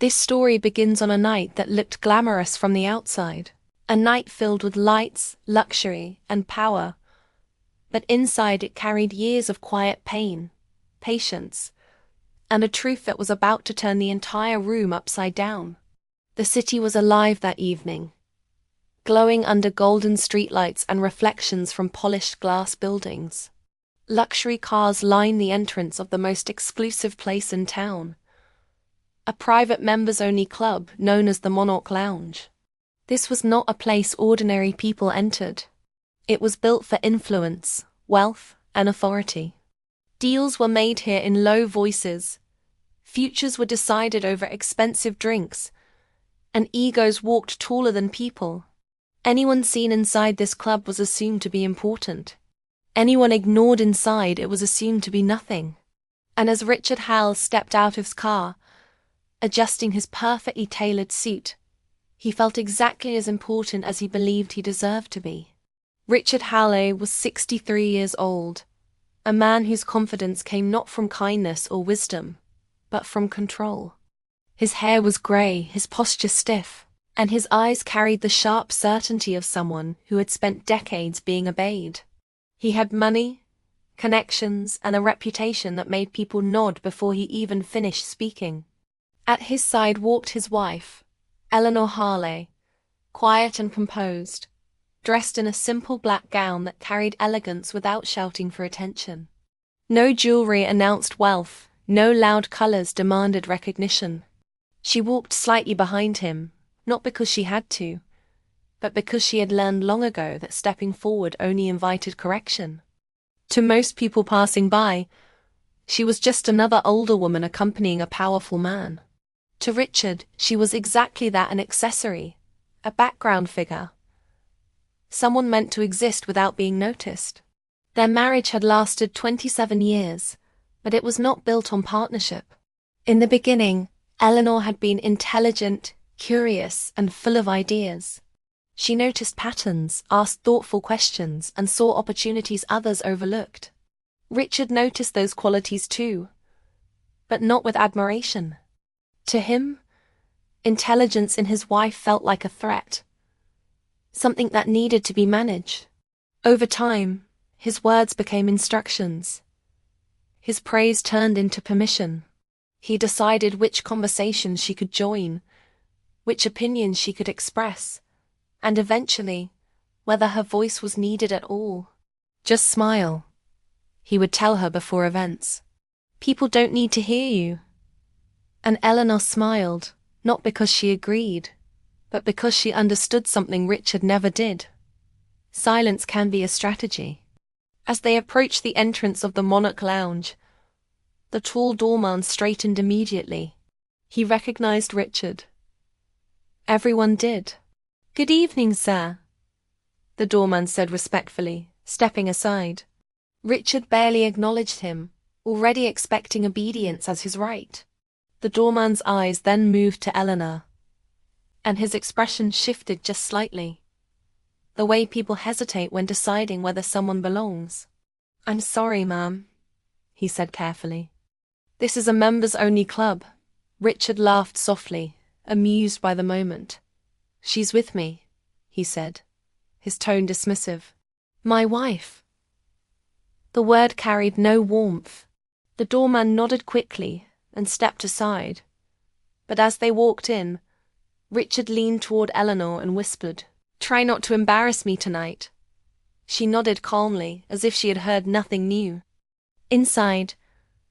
This story begins on a night that looked glamorous from the outside. A night filled with lights, luxury, and power. But inside it carried years of quiet pain, patience, and a truth that was about to turn the entire room upside down. The city was alive that evening, glowing under golden streetlights and reflections from polished glass buildings. Luxury cars lined the entrance of the most exclusive place in town, a private members-only club known as the Monarch Lounge. This was not a place ordinary people entered. It was built for influence, wealth, and authority. Deals were made here in low voices, futures were decided over expensive drinks, and egos walked taller than people. Anyone seen inside this club was assumed to be important. Anyone ignored inside, it was assumed to be nothing. And as Richard Howell stepped out of his car, adjusting his perfectly tailored suit, he felt exactly as important as he believed he deserved to be. Richard Howell was 63 years old, a man whose confidence came not from kindness or wisdom, but from control. His hair was grey, his posture stiff, and his eyes carried the sharp certainty of someone who had spent decades being obeyed. He had money, connections, and a reputation that made people nod before he even finished speaking. At his side walked his wife, Eleanor Harley, quiet and composed, dressed in a simple black gown that carried elegance without shouting for attention. No jewelry announced wealth, no loud colors demanded recognition. She walked slightly behind him, not because she had to, but because she had learned long ago that stepping forward only invited correction. To most people passing by, she was just another older woman accompanying a powerful man. To Richard, she was exactly that, an accessory, a background figure. Someone meant to exist without being noticed. Their marriage had lasted 27 years, but it was not built on partnership. In the beginning, Eleanor had been intelligent, curious, and full of ideas. She noticed patterns, asked thoughtful questions, and saw opportunities others overlooked. Richard noticed those qualities too, but not with admiration. To him, intelligence in his wife felt like a threat, something that needed to be managed. Over time, his words became instructions. His praise turned into permission. He decided which conversations she could join, which opinions she could express, and eventually, whether her voice was needed at all. Just smile, he would tell her before events. People don't need to hear you. And Eleanor smiled, not because she agreed, but because she understood something Richard never did. Silence can be a strategy. As they approached the entrance of the Monarch Lounge, the tall doorman straightened immediately. He recognized Richard. Everyone did. "Good evening, sir," the doorman said respectfully, stepping aside. Richard barely acknowledged him, already expecting obedience as his right. The doorman's eyes then moved to Eleanor, and his expression shifted just slightly. The way people hesitate when deciding whether someone belongs. "I'm sorry, ma'am," he said carefully. "This is a members-only club." Richard laughed softly, amused by the moment. "She's with me," he said, his tone dismissive. "My wife." The word carried no warmth. The doorman nodded quickly and stepped aside. But as they walked in, Richard leaned toward Eleanor and whispered, "Try not to embarrass me tonight." She nodded calmly, as if she had heard nothing new. Inside,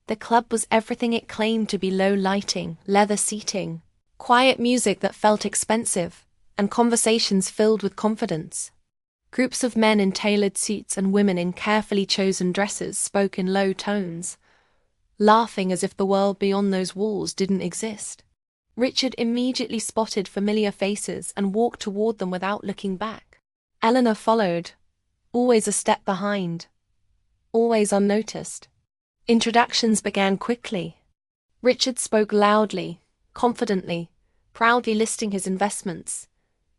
the club was everything it claimed to be: low lighting, leather seating, quiet music that felt expensive, and conversations filled with confidence. Groups of men in tailored suits and women in carefully chosen dresses spoke in low tones, laughing as if the world beyond those walls didn't exist. Richard immediately spotted familiar faces and walked toward them without looking back. Eleanor followed, always a step behind, always unnoticed. Introductions began quickly. Richard spoke loudly, confidently, proudly listing his investments,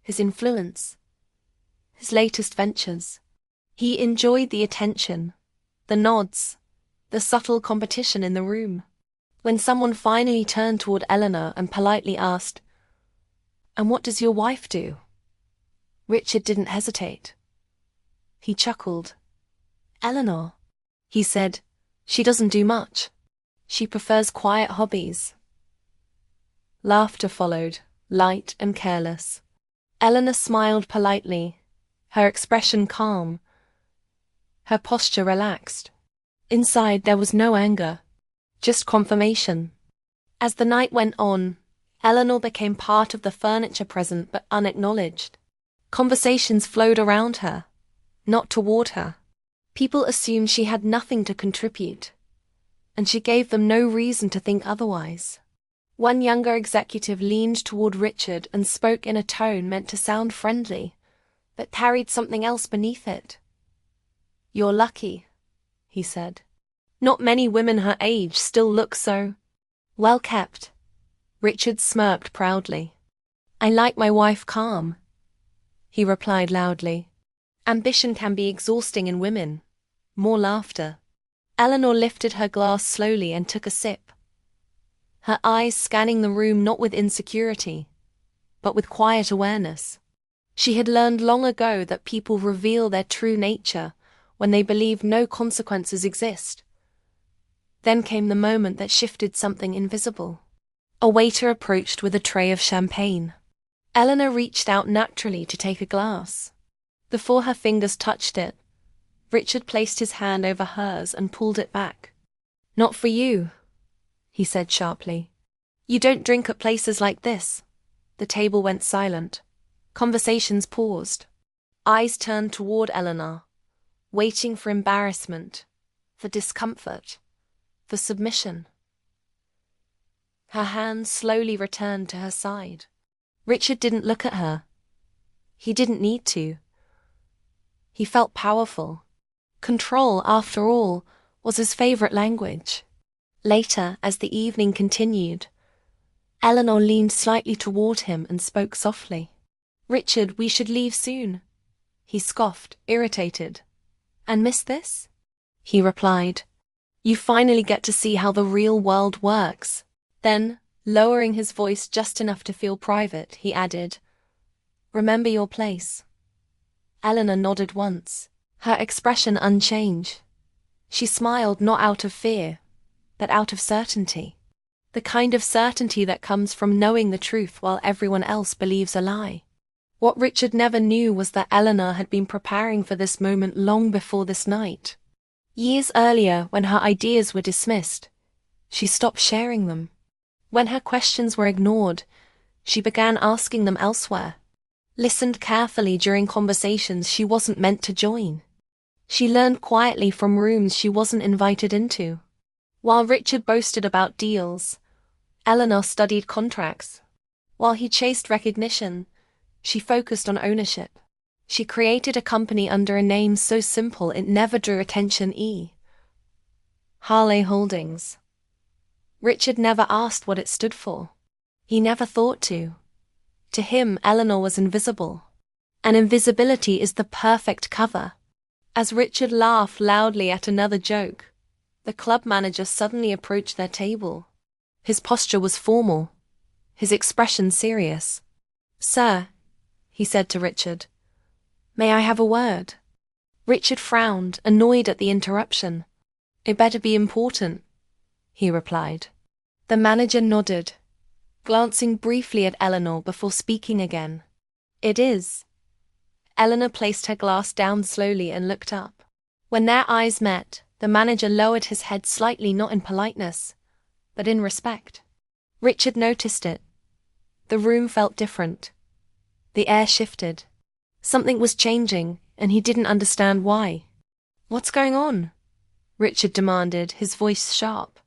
his influence, his latest ventures. He enjoyed the attention, the nods, the subtle competition in the room. When someone finally turned toward Eleanor and politely asked, "And what does your wife do?" Richard didn't hesitate. He chuckled. "Eleanor," he said, "she doesn't do much. She prefers quiet hobbies." Laughter followed, light and careless. Eleanor smiled politely, her expression calm, her posture relaxed. Inside there was no anger, just confirmation. As the night went on, Eleanor became part of the furniture present but unacknowledged. Conversations flowed around her, not toward her. People assumed she had nothing to contribute, and she gave them no reason to think otherwise. One younger executive leaned toward Richard and spoke in a tone meant to sound friendly, but carried something else beneath it. "You're lucky," he said. "Not many women her age still look so well kept." Richard smirked proudly. "I like my wife calm," he replied loudly. "Ambition can be exhausting in women." More laughter. Eleanor lifted her glass slowly and took a sip, her eyes scanning the room not with insecurity, but with quiet awareness. She had learned long ago that people reveal their true nature when they believe no consequences exist. Then came the moment that shifted something invisible. A waiter approached with a tray of champagne. Eleanor reached out naturally to take a glass. Before her fingers touched it, Richard placed his hand over hers and pulled it back. "Not for you," he said sharply. "You don't drink at places like this." The table went silent. Conversations paused. Eyes turned toward Eleanor, waiting for embarrassment, for discomfort, for submission. Her hand slowly returned to her side. Richard didn't look at her. He didn't need to. He felt powerful. Control, after all, was his favorite language. Later, as the evening continued, Eleanor leaned slightly toward him and spoke softly. "Richard, we should leave soon." He scoffed, irritated. "And miss this?" he replied. "You finally get to see how the real world works." Then, lowering his voice just enough to feel private, he added, "Remember your place." Eleanor nodded once, her expression unchanged. She smiled not out of fear, but out of certainty. The kind of certainty that comes from knowing the truth while everyone else believes a lie. What Richard never knew was that Eleanor had been preparing for this moment long before this night. Years earlier, when her ideas were dismissed, she stopped sharing them. When her questions were ignored, she began asking them elsewhere. Listened carefully during conversations she wasn't meant to join. She learned quietly from rooms she wasn't invited into. While Richard boasted about deals, Eleanor studied contracts. While he chased recognition, she focused on ownership. She created a company under a name so simple it never drew attention. Harley Holdings. Richard never asked what it stood for. He never thought to. To him, Eleanor was invisible. And invisibility is the perfect cover. As Richard laughed loudly at another joke, the club manager suddenly approached their table. His posture was formal, his expression serious. "Sir," he said to Richard, "may I have a word?" Richard frowned, annoyed at the interruption. "It better be important," he replied. The manager nodded, glancing briefly at Eleanor before speaking again. "It is." Eleanor placed her glass down slowly and looked up. When their eyes met, the manager lowered his head slightly, not in politeness, but in respect. Richard noticed it. The room felt different. The air shifted. Something was changing, and he didn't understand why. "What's going on?" Richard demanded, his voice sharp.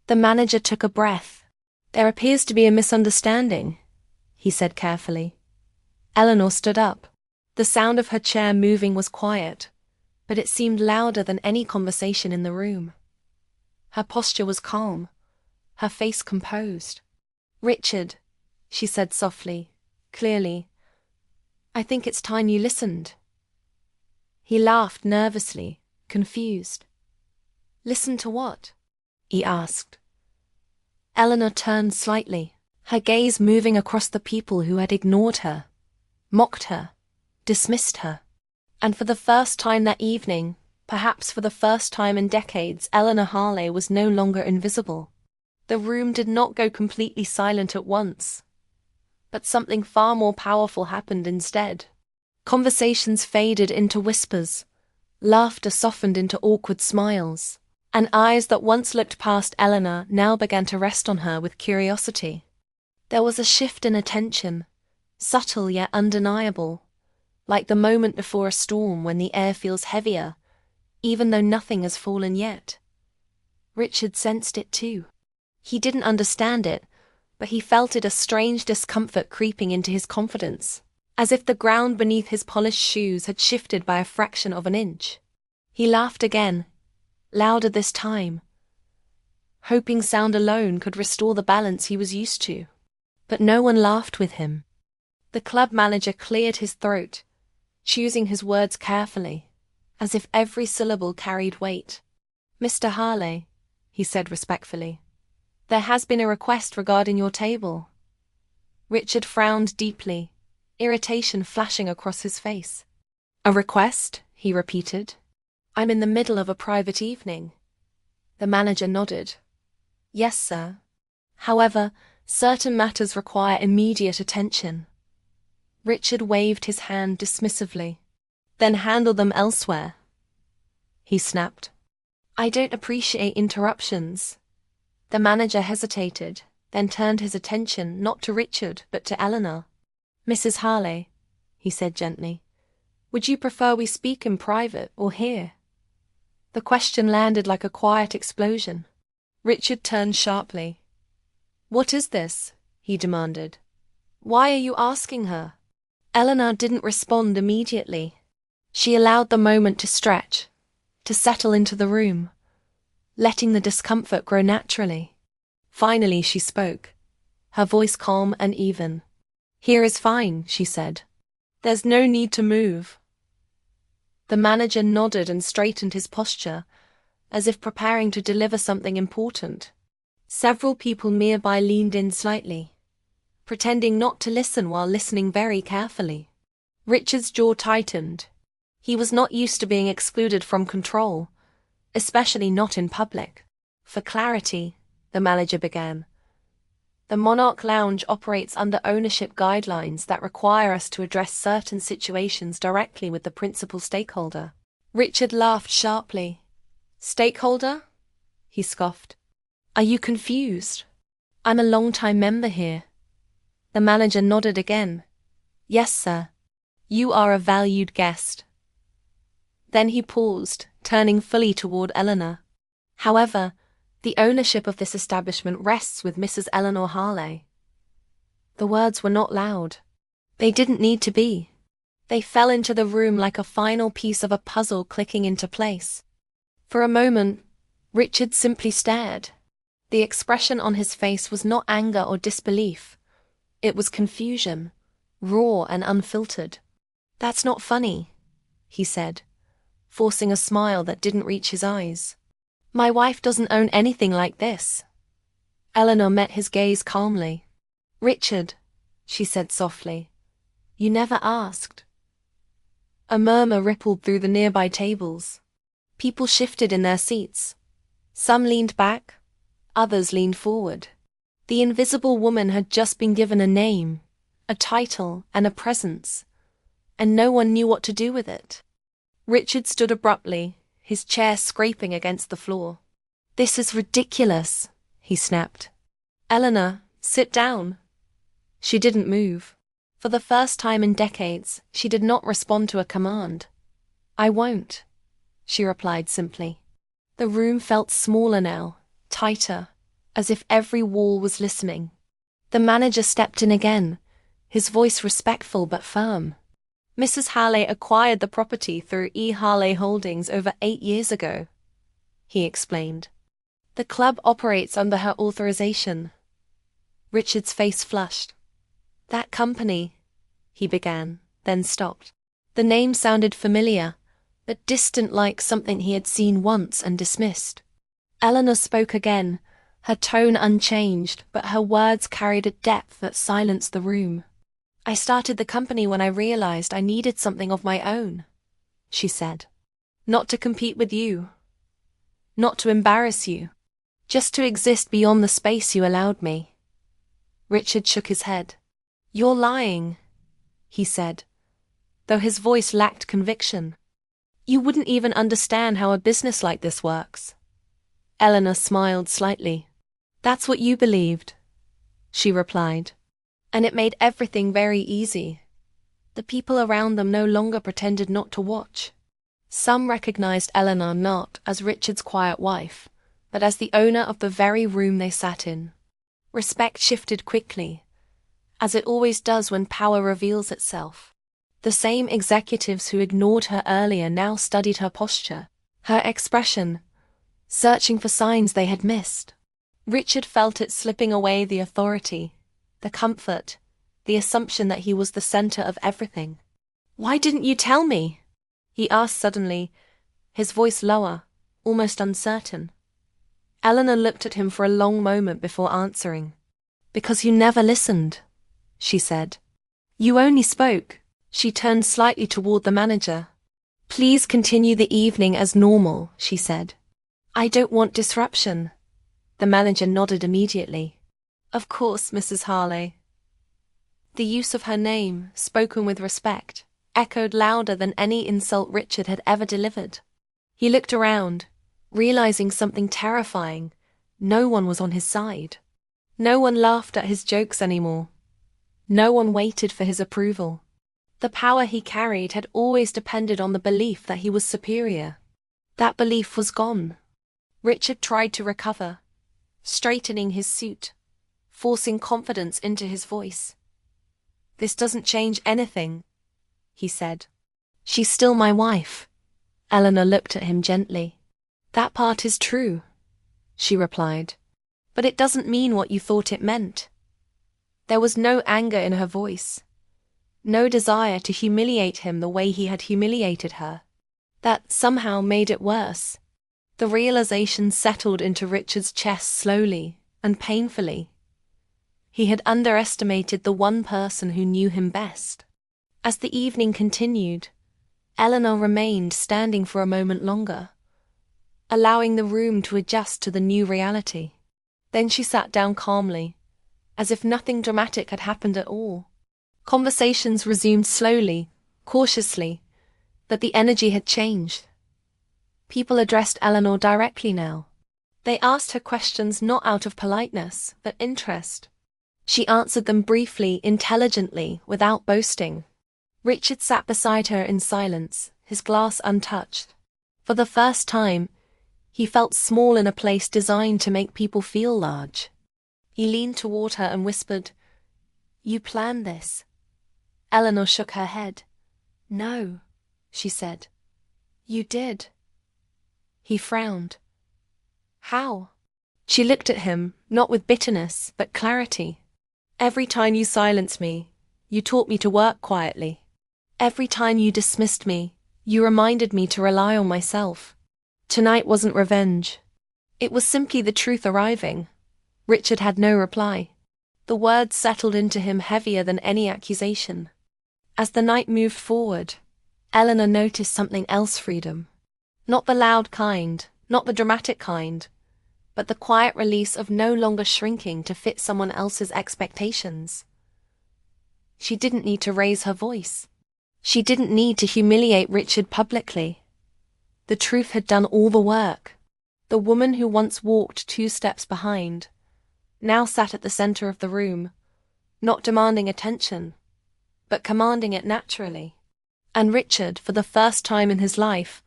The manager took a breath. "There appears to be a misunderstanding," he said carefully. Eleanor stood up. The sound of her chair moving was quiet, but it seemed louder than any conversation in the room. Her posture was calm, her face composed. "Richard," she said softly, clearly, "I think it's time you listened." He laughed nervously, confused. "Listen to what?" he asked. Eleanor turned slightly, her gaze moving across the people who had ignored her, mocked her, dismissed her. And for the first time that evening, perhaps for the first time in decades, Eleanor Harley was no longer invisible. The room did not go completely silent at once, but something far more powerful happened instead. Conversations faded into whispers, laughter softened into awkward smiles, and eyes that once looked past Eleanor now began to rest on her with curiosity. There was a shift in attention, subtle yet undeniable, like the moment before a storm when the air feels heavier, even though nothing has fallen yet. Richard sensed it too. He didn't understand it, but he felt it, a strange discomfort creeping into his confidence, as if the ground beneath his polished shoes had shifted by a fraction of an inch. He laughed again, louder this time, hoping sound alone could restore the balance he was used to. But no one laughed with him. The club manager cleared his throat, choosing his words carefully, as if every syllable carried weight. "Mr. Harley," he said respectfully, "there has been a request regarding your table." Richard frowned deeply, irritation flashing across his face. "A request?" he repeated. "I'm in the middle of a private evening." The manager nodded. "Yes, sir. However, certain matters require immediate attention." Richard waved his hand dismissively. "Then handle them elsewhere," he snapped. "I don't appreciate interruptions." The manager hesitated, then turned his attention not to Richard but to Eleanor. "Mrs. Harley," he said gently, "would you prefer we speak in private or here?" The question landed like a quiet explosion. Richard turned sharply. "What is this?" he demanded. "Why are you asking her?" Eleanor didn't respond immediately. She allowed the moment to stretch, to settle into the room, letting the discomfort grow naturally. Finally she spoke, her voice calm and even. "Here is fine," she said. "There's no need to move." The manager nodded and straightened his posture, as if preparing to deliver something important. Several people nearby leaned in slightly, pretending not to listen while listening very carefully. Richard's jaw tightened. He was not used to being excluded from control, especially not in public. "For clarity," the manager began, "the Monarch Lounge operates under ownership guidelines that require us to address certain situations directly with the principal stakeholder." Richard laughed sharply. "Stakeholder?" he scoffed. "Are you confused? I'm a long-time member here." The manager nodded again. "Yes, sir. You are a valued guest." Then he paused, turning fully toward Eleanor. "However, the ownership of this establishment rests with Mrs. Eleanor Harley." The words were not loud. They didn't need to be. They fell into the room like a final piece of a puzzle clicking into place. For a moment, Richard simply stared. The expression on his face was not anger or disbelief. It was confusion, raw and unfiltered. "That's not funny," he said, forcing a smile that didn't reach his eyes. "My wife doesn't own anything like this." Eleanor met his gaze calmly. "Richard," she said softly, "you never asked." A murmur rippled through the nearby tables. People shifted in their seats. Some leaned back, others leaned forward. The invisible woman had just been given a name, a title, and a presence, and no one knew what to do with it. Richard stood abruptly, his chair scraping against the floor. "This is ridiculous," he snapped. "Eleanor, sit down." She didn't move. For the first time in decades, she did not respond to a command. "I won't," she replied simply. The room felt smaller now, tighter, as if every wall was listening. The manager stepped in again, his voice respectful but firm. "Mrs. Harley acquired the property through E. Harley Holdings over 8 years ago," he explained. "The club operates under her authorization." Richard's face flushed. "That company," he began, then stopped. The name sounded familiar, but distant, like something he had seen once and dismissed. Eleanor spoke again, her tone unchanged, but her words carried a depth that silenced the room. "I started the company when I realized I needed something of my own," she said. "Not to compete with you. Not to embarrass you. Just to exist beyond the space you allowed me." Richard shook his head. "You're lying," he said, though his voice lacked conviction. "You wouldn't even understand how a business like this works." Eleanor smiled slightly. "That's what you believed," she replied. "And it made everything very easy. The people around them no longer pretended not to watch." Some recognized Eleanor not as Richard's quiet wife, but as the owner of the very room they sat in. Respect shifted quickly, as it always does when power reveals itself. The same executives who ignored her earlier now studied her posture, her expression, searching for signs they had missed. Richard felt it slipping away, the authority, the comfort, the assumption that he was the center of everything. "Why didn't you tell me?" he asked suddenly, his voice lower, almost uncertain. Eleanor looked at him for a long moment before answering. "Because you never listened," she said. "You only spoke." She turned slightly toward the manager. "Please continue the evening as normal," she said. "I don't want disruption." The manager nodded immediately. "Of course, Mrs. Harley." The use of her name, spoken with respect, echoed louder than any insult Richard had ever delivered. He looked around, realizing something terrifying. No one was on his side. No one laughed at his jokes anymore. No one waited for his approval. The power he carried had always depended on the belief that he was superior. That belief was gone. Richard tried to recover, straightening his suit, forcing confidence into his voice. "This doesn't change anything," he said. "She's still my wife." Eleanor looked at him gently. "That part is true," she replied. "But it doesn't mean what you thought it meant." There was no anger in her voice, no desire to humiliate him the way he had humiliated her. That somehow made it worse. The realization settled into Richard's chest slowly and painfully. He had underestimated the one person who knew him best. As the evening continued, Eleanor remained standing for a moment longer, allowing the room to adjust to the new reality. Then she sat down calmly, as if nothing dramatic had happened at all. Conversations resumed slowly, cautiously, but the energy had changed. People addressed Eleanor directly now. They asked her questions not out of politeness, but interest. She answered them briefly, intelligently, without boasting. Richard sat beside her in silence, his glass untouched. For the first time, he felt small in a place designed to make people feel large. He leaned toward her and whispered, "You planned this?" Eleanor shook her head. "No," she said. "You did." He frowned. "How?" She looked at him, not with bitterness, but clarity. "Every time you silenced me, you taught me to work quietly. Every time you dismissed me, you reminded me to rely on myself. Tonight wasn't revenge. It was simply the truth arriving." Richard had no reply. The words settled into him heavier than any accusation. As the night moved forward, Eleanor noticed something else: freedom. Not the loud kind, not the dramatic kind, but the quiet release of no longer shrinking to fit someone else's expectations. She didn't need to raise her voice. She didn't need to humiliate Richard publicly. The truth had done all the work. The woman who once walked 2 steps behind now sat at the center of the room, not demanding attention, but commanding it naturally. And Richard, for the first time in his life,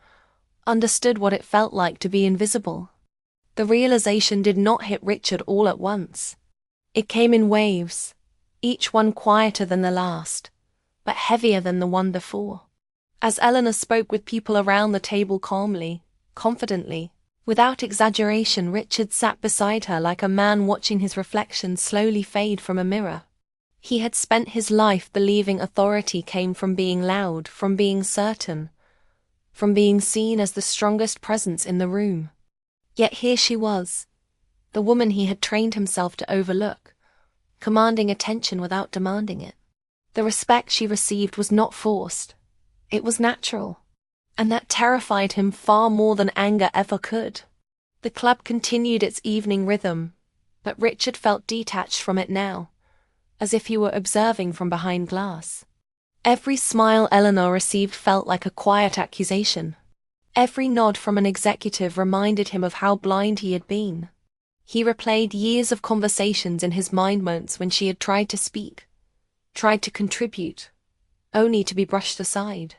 understood what it felt like to be invisible. The realization did not hit Richard all at once. It came in waves, each one quieter than the last, but heavier than the one before. As Eleanor spoke with people around the table calmly, confidently, without exaggeration, Richard sat beside her like a man watching his reflection slowly fade from a mirror. He had spent his life believing authority came from being loud, from being certain, from being seen as the strongest presence in the room. Yet here she was, the woman he had trained himself to overlook, commanding attention without demanding it. The respect she received was not forced. It was natural. And that terrified him far more than anger ever could. The club continued its evening rhythm, but Richard felt detached from it now, as if he were observing from behind glass. Every smile Eleanor received felt like a quiet accusation. Every nod from an executive reminded him of how blind he had been. He replayed years of conversations in his mind moments when she had tried to speak, tried to contribute, only to be brushed aside.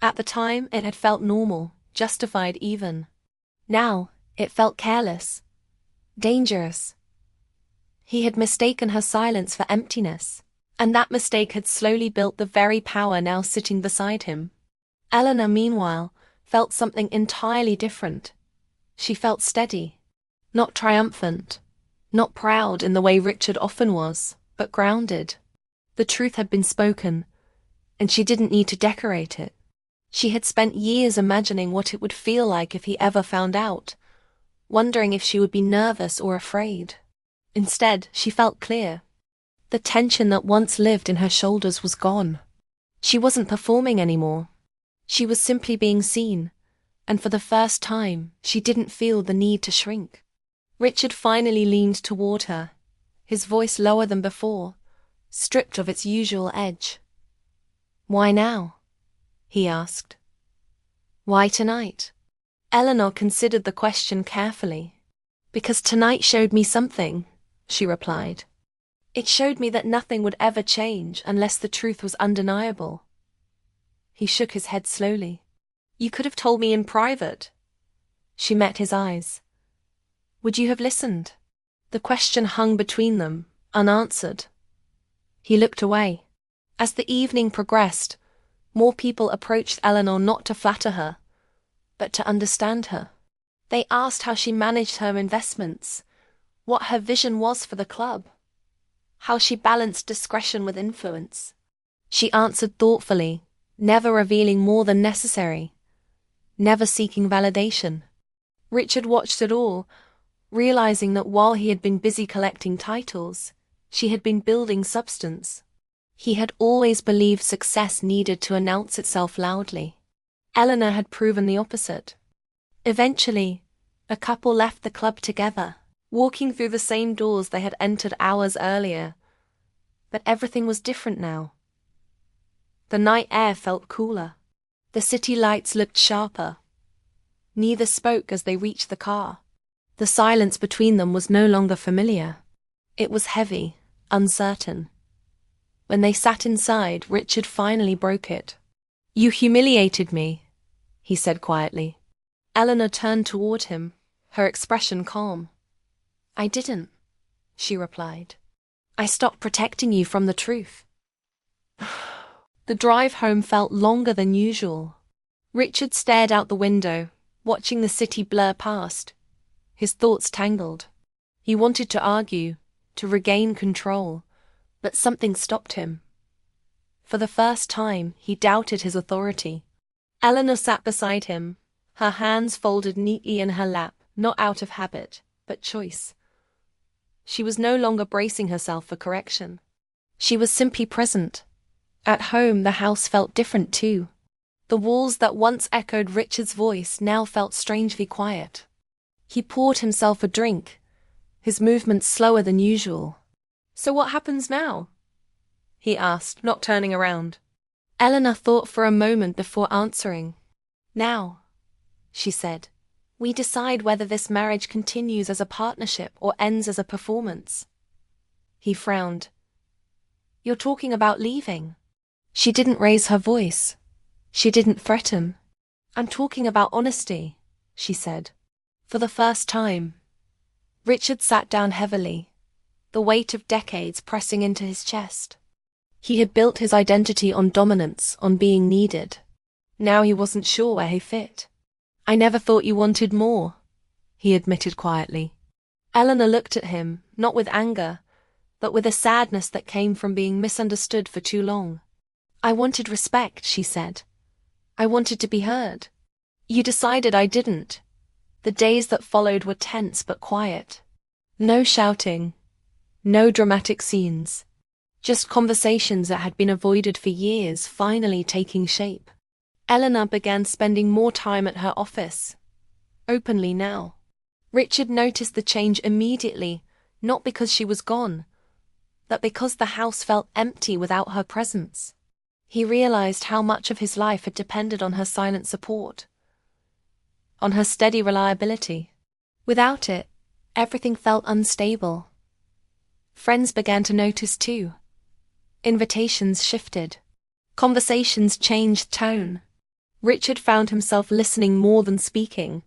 At the time, it had felt normal, justified even. Now, it felt careless, dangerous. He had mistaken her silence for emptiness, and that mistake had slowly built the very power now sitting beside him. Eleanor, meanwhile, felt something entirely different. She felt steady, not triumphant, not proud in the way Richard often was, but grounded. The truth had been spoken, and she didn't need to decorate it. She had spent years imagining what it would feel like if he ever found out, wondering if she would be nervous or afraid. Instead, she felt clear. The tension that once lived in her shoulders was gone. She wasn't performing anymore. She was simply being seen, and for the first time, she didn't feel the need to shrink. Richard finally leaned toward her, his voice lower than before, stripped of its usual edge. "Why now?" he asked. "Why tonight?" Eleanor considered the question carefully. "Because tonight showed me something," she replied. "It showed me that nothing would ever change unless the truth was undeniable." He shook his head slowly. "You could have told me in private." She met his eyes. "Would you have listened?" The question hung between them, unanswered. He looked away. As the evening progressed, more people approached Eleanor not to flatter her, but to understand her. They asked how she managed her investments, what her vision was for the club, how she balanced discretion with influence. She answered thoughtfully, never revealing more than necessary, never seeking validation. Richard watched it all, realizing that while he had been busy collecting titles, she had been building substance. He had always believed success needed to announce itself loudly. Eleanor had proven the opposite. Eventually, a couple left the club together, walking through the same doors they had entered hours earlier. But everything was different now. The night air felt cooler. The city lights looked sharper. Neither spoke as they reached the car. The silence between them was no longer familiar. It was heavy, uncertain. When they sat inside, Richard finally broke it. "You humiliated me," he said quietly. Eleanor turned toward him, her expression calm. "I didn't," she replied. "I stopped protecting you from the truth." The drive home felt longer than usual. Richard stared out the window, watching the city blur past. His thoughts tangled. He wanted to argue, to regain control, but something stopped him. For the first time, he doubted his authority. Eleanor sat beside him, her hands folded neatly in her lap, not out of habit, but choice. She was no longer bracing herself for correction. She was simply present. At home, the house felt different too. The walls that once echoed Richard's voice now felt strangely quiet. He poured himself a drink, his movements slower than usual. "So what happens now?" he asked, not turning around. Eleanor thought for a moment before answering. "Now," she said, "we decide whether this marriage continues as a partnership or ends as a performance." He frowned. "You're talking about leaving?" She didn't raise her voice. She didn't threaten. "I'm talking about honesty," she said. For the first time. Richard sat down heavily, the weight of decades pressing into his chest. He had built his identity on dominance, on being needed. Now he wasn't sure where he fit. "I never thought you wanted more," he admitted quietly. Eleanor looked at him, not with anger, but with a sadness that came from being misunderstood for too long. "I wanted respect," she said. "I wanted to be heard. You decided I didn't." The days that followed were tense but quiet. No shouting, no dramatic scenes. Just conversations that had been avoided for years finally taking shape. Eleanor began spending more time at her office, openly now. Richard noticed the change immediately, not because she was gone, but because the house felt empty without her presence. He realized how much of his life had depended on her silent support, on her steady reliability. Without it, everything felt unstable. Friends began to notice too. Invitations shifted. Conversations changed tone. Richard found himself listening more than speaking,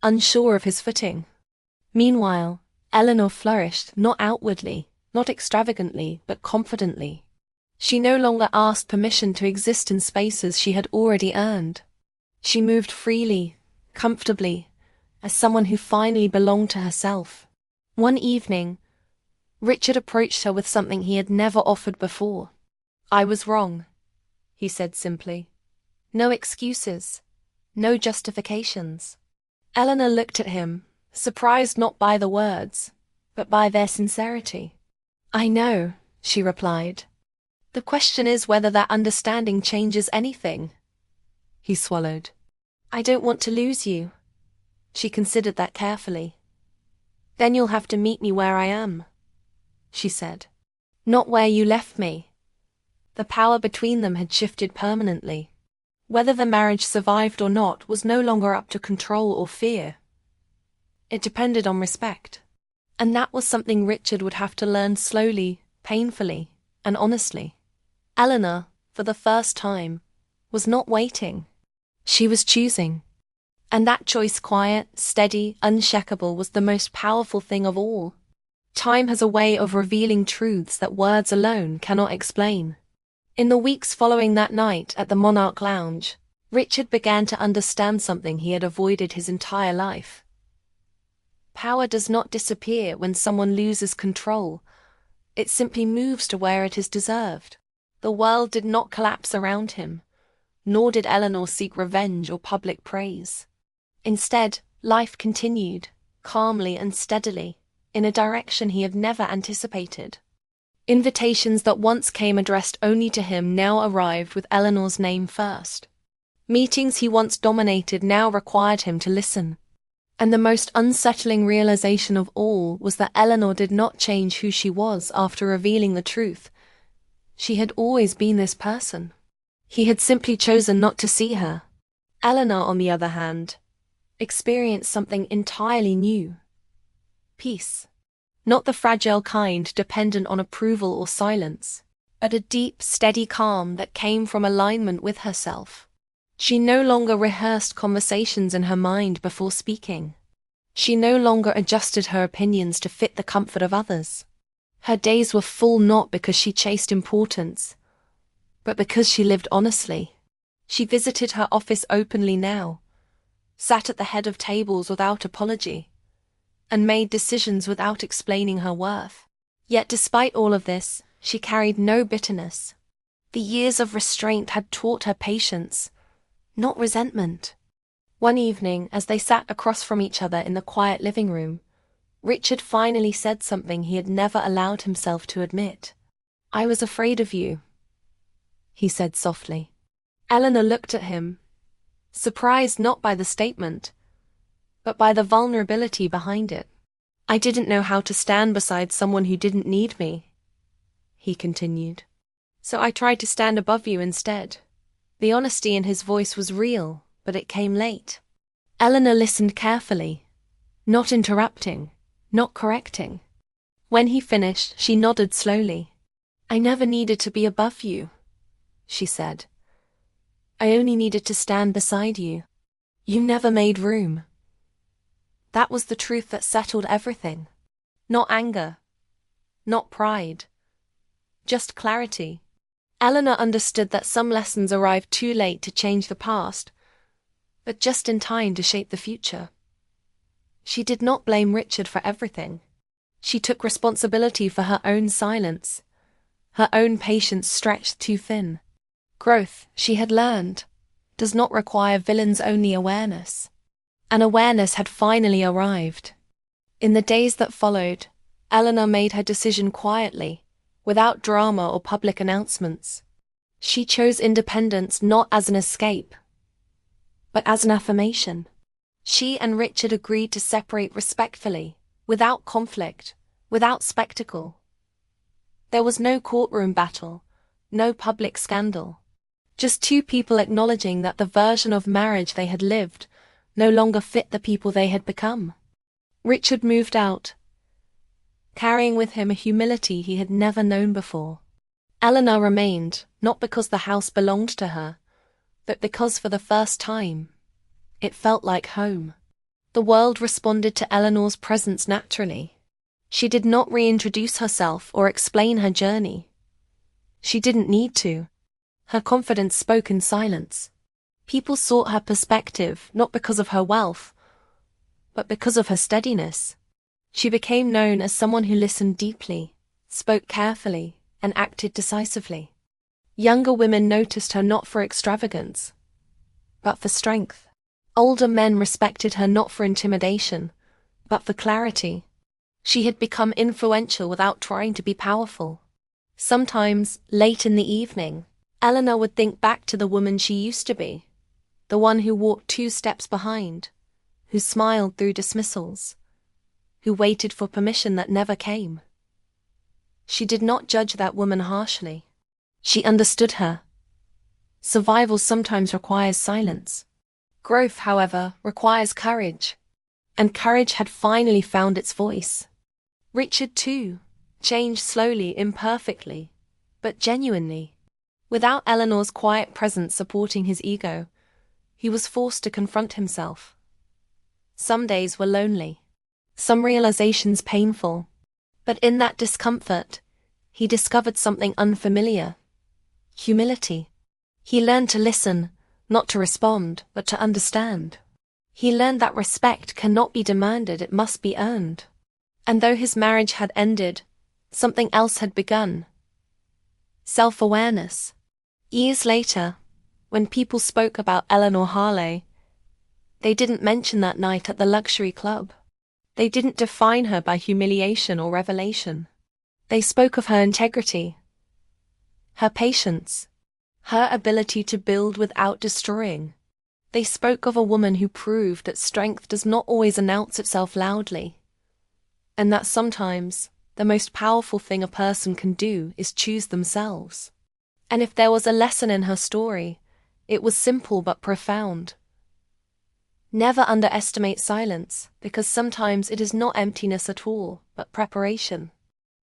unsure of his footing. Meanwhile, Eleanor flourished, not outwardly, not extravagantly, but confidently. She no longer asked permission to exist in spaces she had already earned. She moved freely, comfortably, as someone who finally belonged to herself. One evening, Richard approached her with something he had never offered before. "I was wrong," he said simply. No excuses, no justifications. Eleanor looked at him, surprised not by the words, but by their sincerity. "I know," she replied. "The question is whether that understanding changes anything." He swallowed. "I don't want to lose you." She considered that carefully. "Then you'll have to meet me where I am," she said. "Not where you left me." The power between them had shifted permanently. Whether the marriage survived or not was no longer up to control or fear. It depended on respect. And that was something Richard would have to learn slowly, painfully, and honestly. Eleanor, for the first time, was not waiting. She was choosing. And that choice, quiet, steady, unshakable, was the most powerful thing of all. Time has a way of revealing truths that words alone cannot explain. In the weeks following that night at the Monarch Lounge, Richard began to understand something he had avoided his entire life. Power does not disappear when someone loses control. It simply moves to where it is deserved. The world did not collapse around him, nor did Eleanor seek revenge or public praise. Instead, life continued, calmly and steadily, in a direction he had never anticipated. Invitations that once came addressed only to him now arrived with Eleanor's name first. Meetings he once dominated now required him to listen. And the most unsettling realization of all was that Eleanor did not change who she was after revealing the truth. She had always been this person. He had simply chosen not to see her. Eleanor, on the other hand, experienced something entirely new. Peace. Not the fragile kind dependent on approval or silence, but a deep, steady calm that came from alignment with herself. She no longer rehearsed conversations in her mind before speaking. She no longer adjusted her opinions to fit the comfort of others. Her days were full not because she chased importance, but because she lived honestly. She visited her office openly now, sat at the head of tables without apology, and made decisions without explaining her worth. Yet despite all of this, she carried no bitterness. The years of restraint had taught her patience, not resentment. One evening, as they sat across from each other in the quiet living room, Richard finally said something he had never allowed himself to admit. "I was afraid of you," he said softly. Eleanor looked at him, surprised not by the statement, but by the vulnerability behind it. "I didn't know how to stand beside someone who didn't need me," he continued. "So I tried to stand above you instead." The honesty in his voice was real, but it came late. Eleanor listened carefully, not interrupting, not correcting. When he finished, she nodded slowly. "I never needed to be above you," she said. "I only needed to stand beside you. You never made room." That was the truth that settled everything. Not anger, not pride, just clarity. Eleanor understood that some lessons arrived too late to change the past, but just in time to shape the future. She did not blame Richard for everything. She took responsibility for her own silence, her own patience stretched too thin. Growth, she had learned, does not require villains-only awareness. An awareness had finally arrived. In the days that followed, Eleanor made her decision quietly, without drama or public announcements. She chose independence not as an escape, but as an affirmation. She and Richard agreed to separate respectfully, without conflict, without spectacle. There was no courtroom battle, no public scandal. Just two people acknowledging that the version of marriage they had lived no longer fit the people they had become. Richard moved out, carrying with him a humility he had never known before. Eleanor remained, not because the house belonged to her, but because for the first time, it felt like home. The world responded to Eleanor's presence naturally. She did not reintroduce herself or explain her journey. She didn't need to. Her confidence spoke in silence. People sought her perspective not because of her wealth, but because of her steadiness. She became known as someone who listened deeply, spoke carefully, and acted decisively. Younger women noticed her not for extravagance, but for strength. Older men respected her not for intimidation, but for clarity. She had become influential without trying to be powerful. Sometimes, late in the evening, Eleanor would think back to the woman she used to be, the one who walked 2 steps behind, who smiled through dismissals, who waited for permission that never came. She did not judge that woman harshly. She understood her. Survival sometimes requires silence. Growth, however, requires courage. And courage had finally found its voice. Richard, too, changed slowly, imperfectly, but genuinely. Without Eleanor's quiet presence supporting his ego, he was forced to confront himself. Some days were lonely, some realizations painful, but in that discomfort, he discovered something unfamiliar: humility. He learned to listen, not to respond, but to understand. He learned that respect cannot be demanded, it must be earned. And though his marriage had ended, something else had begun: self-awareness. Years later, when people spoke about Eleanor Harley, they didn't mention that night at the luxury club. They didn't define her by humiliation or revelation. They spoke of her integrity, her patience, her ability to build without destroying. They spoke of a woman who proved that strength does not always announce itself loudly, and that sometimes the most powerful thing a person can do is choose themselves. And if there was a lesson in her story, it was simple but profound. Never underestimate silence, because sometimes it is not emptiness at all, but preparation.